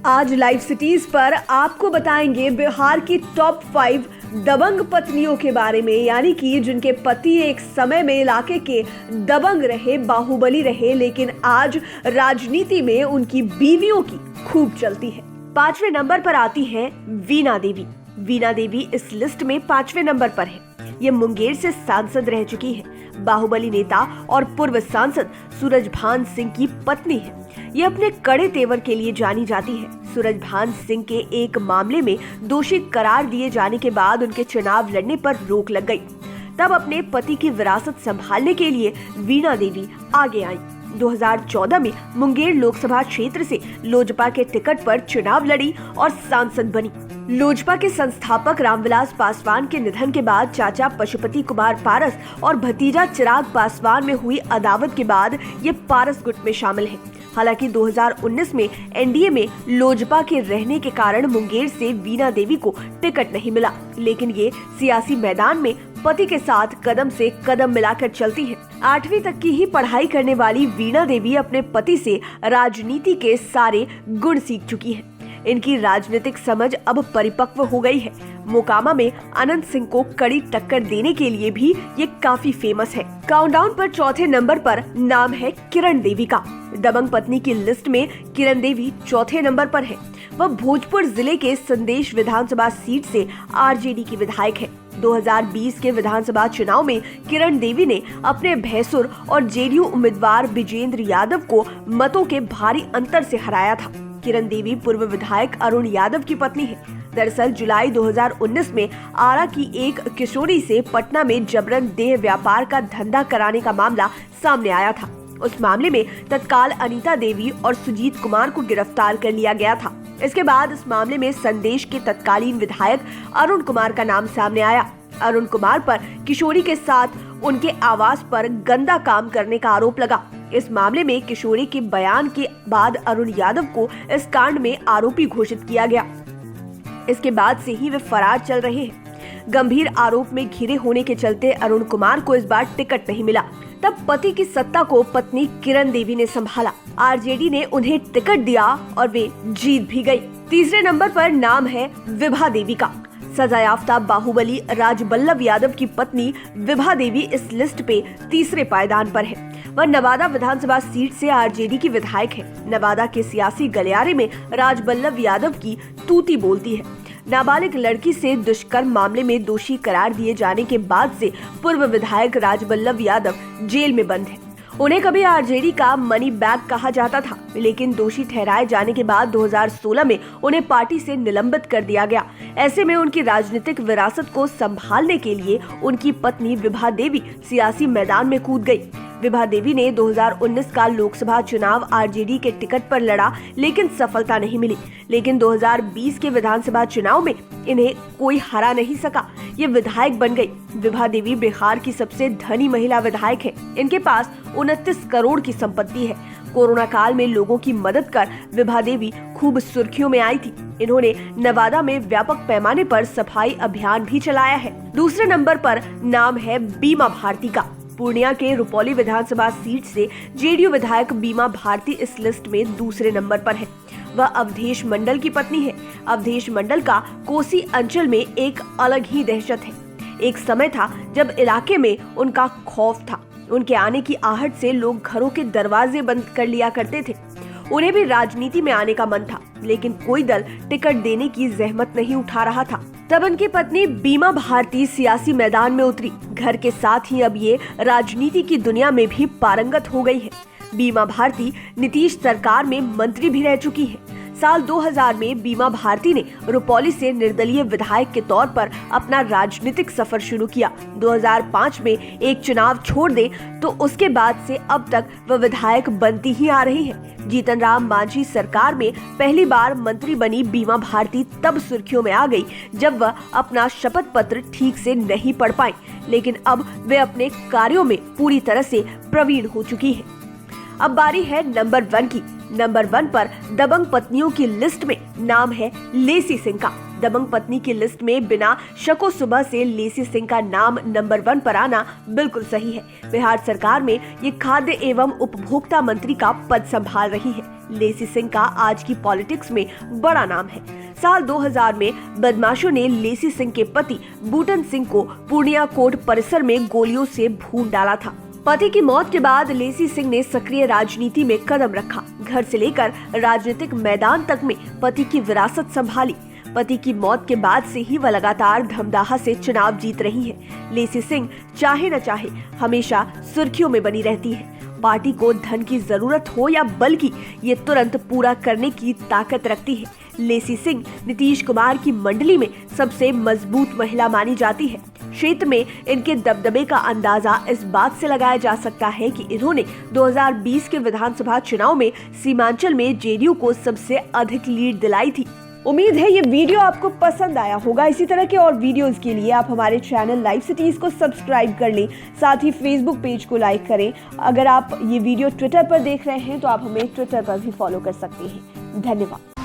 आज live cities पर आपको बताएंगे बिहार की टॉप 5 दबंग पत्नियों के बारे में, यानी कि जिनके पति एक समय में इलाके के दबंग रहे, बाहुबली रहे, लेकिन आज राजनीति में उनकी बीवियों की खूब चलती है। 5वें नंबर पर आती हैं वीना देवी। वीना देवी इस लिस्ट में 5वें नंबर पर है। ये मुंगेर से सांसद रह चुकी है। बाहुबली नेता और पूर्व सांसद सूरजभान सिंह की पत्नी है। ये अपने कड़े तेवर के लिए जानी जाती है। सूरजभान सिंह के एक मामले में दोषी करार दिए जाने के बाद उनके चुनाव लड़ने पर रोक लग गई। तब अपने पति की विरासत संभालने के लिए वीना देवी आगे आई। 2014 में मुंगेर लोकसभा क्षेत्र से लोजपा के टिकट पर चुनाव लड़ी और सांसद बनी। लोजपा के संस्थापक रामविलास पासवान के निधन के बाद चाचा पशुपति कुमार पारस और भतीजा चिराग पासवान में हुई अदावत के बाद ये पारस गुट में शामिल है। हालांकि 2019 में एनडीए में लोजपा के रहने के कारण मुंगेर से वीना देवी को टिकट नहीं मिला, लेकिन ये सियासी मैदान में पति के साथ कदम से कदम मिलाकर चलती है। 8वीं तक की ही पढ़ाई करने वाली वीना देवी अपने पति से राजनीति के सारे गुण सीख चुकी है। इनकी राजनीतिक समझ अब परिपक्व हो गई है। मोकामा में अनंत सिंह को कड़ी टक्कर देने के लिए भी ये काफी फेमस है। काउंटडाउन पर चौथे नंबर पर नाम है किरण देवी का। दबंग पत्नी की लिस्ट में किरण देवी चौथे नंबर पर है। वह भोजपुर जिले के संदेश विधानसभा सीट से आरजेडी की विधायक है। 2020 के विधानसभा चुनाव में किरण देवी ने अपने भैंसुर और जेडीयू उम्मीदवार विजेंद्र यादव को मतों के भारी अंतर से हराया था। किरण देवी पूर्व विधायक अरुण यादव की पत्नी है। दरअसल जुलाई 2019 में आरा की एक किशोरी से पटना में जबरन देह व्यापार का धंधा कराने का मामला सामने आया था। उस मामले में तत्काल अनीता देवी और सुजीत कुमार को गिरफ्तार कर लिया गया था। इसके बाद इस मामले में संदेश के तत्कालीन विधायक अरुण कुमार का नाम सामने आया। अरुण कुमार पर किशोरी के साथ उनके आवास पर गंदा काम करने का आरोप लगा। इस मामले में किशोरी के बयान के बाद अरुण यादव को इस कांड में आरोपी घोषित किया गया। इसके बाद से ही वे फरार चल रहे हैं। गंभीर आरोप में घिरे होने के चलते अरुण कुमार को इस बार टिकट नहीं मिला। तब पति की सत्ता को पत्नी किरण देवी ने संभाला। आरजेडी ने उन्हें टिकट दिया और वे जीत भी गई। तीसरे नंबर पर नाम है विभा देवी का। सजायाफ्ता बाहुबली राजबल्लभ यादव की पत्नी विभा देवी इस लिस्ट पे तीसरे पायदान पर है। वह नवादा विधानसभा सीट से आरजेडी की विधायक है। नवादा के सियासी गलियारे में राजबल्लभ यादव की तूती बोलती है। नाबालिग लड़की से दुष्कर्म मामले में दोषी करार दिए जाने के बाद से पूर्व विधायक राजबल्लभ यादव जेल में बंद है। उन्हें कभी आरजेडी का मनी बैग कहा जाता था, लेकिन दोषी ठहराए जाने के बाद 2016 में उन्हें पार्टी से निलंबित कर दिया गया। ऐसे में उनकी राजनीतिक विरासत को संभालने के लिए उनकी पत्नी विभा देवी सियासी मैदान में कूद गई। विभा देवी ने 2019 का लोकसभा चुनाव आरजेडी के टिकट पर लड़ा, लेकिन सफलता नहीं मिली। लेकिन 2020 के विधानसभा चुनाव में इन्हें कोई हरा नहीं सका। ये विधायक बन गई। विभा देवी बिहार की सबसे धनी महिला विधायक है। इनके पास 29 करोड़ की संपत्ति है। कोरोना काल में लोगों की मदद कर विभा देवी खूब सुर्खियों में आई थी। इन्होंने नवादा में व्यापक पैमाने पर सफाई अभियान भी चलाया है। दूसरे नंबर पर नाम है बीमा भारती का। पूर्णिया के रुपौली विधानसभा सीट से जेडीयू विधायक बीमा भारती इस लिस्ट में दूसरे नंबर पर है। वह अवधेश मंडल की पत्नी है। अवधेश मंडल का कोसी अंचल में एक अलग ही दहशत है। एक समय था जब इलाके में उनका खौफ था। उनके आने की आहट से लोग घरों के दरवाजे बंद कर लिया करते थे। उन्हें भी राजनीति में आने का मन था, लेकिन कोई दल टिकट देने की जहमत नहीं उठा रहा था। तब उनकी पत्नी बीमा भारती सियासी मैदान में उतरी। घर के साथ ही अब ये राजनीति की दुनिया में भी पारंगत हो गई है। बीमा भारती नीतीश सरकार में मंत्री भी रह चुकी है। साल 2000 में बीमा भारती ने रुपौली से निर्दलीय विधायक के तौर पर अपना राजनीतिक सफर शुरू किया। 2005 में एक चुनाव छोड़ दे तो उसके बाद से अब तक वह विधायक बनती ही आ रही है। जीतन राम मांझी सरकार में पहली बार मंत्री बनी बीमा भारती तब सुर्खियों में आ गई जब वह अपना शपथ पत्र ठीक से नहीं पढ़ पाई, लेकिन अब वे अपने कार्यों में पूरी तरह से प्रवीण हो चुकी है। अब बारी है नंबर 1 की। नंबर 1 पर दबंग पत्नियों की लिस्ट में नाम है लेसी सिंह का। दबंग पत्नी की लिस्ट में बिना शको सुबह से लेसी सिंह का नाम नंबर 1 पर आना बिल्कुल सही है। बिहार सरकार में ये खाद्य एवं उपभोक्ता मंत्री का पद संभाल रही है। लेसी सिंह का आज की पॉलिटिक्स में बड़ा नाम है। साल 2000 में बदमाशों ने लेसी सिंह के पति बूटन सिंह को पूर्णिया कोर्ट परिसर में गोलियों से भून डाला था। पति की मौत के बाद लेसी सिंह ने सक्रिय राजनीति में कदम रखा। घर से लेकर राजनीतिक मैदान तक में पति की विरासत संभाली। पति की मौत के बाद से ही वह लगातार धमदाहा से चुनाव जीत रही है। लेसी सिंह चाहे न चाहे हमेशा सुर्खियों में बनी रहती है। पार्टी को धन की जरूरत हो या बल की, ये तुरंत पूरा करने की ताकत रखती है। लेसी सिंह नीतीश कुमार की मंडली में सबसे मजबूत महिला मानी जाती है। क्षेत्र में इनके दबदबे का अंदाजा इस बात से लगाया जा सकता है कि इन्होंने 2020 के विधानसभा चुनाव में सीमांचल में जेडीयू को सबसे अधिक लीड दिलाई थी। उम्मीद है ये वीडियो आपको पसंद आया होगा। इसी तरह के और वीडियोस के लिए आप हमारे चैनल लाइव सिटीज को सब्सक्राइब कर लें, साथ ही फेसबुक पेज को लाइक करें। अगर आप ये वीडियो ट्विटर पर देख रहे हैं तो आप हमें ट्विटर पर भी फॉलो कर सकते हैं। धन्यवाद।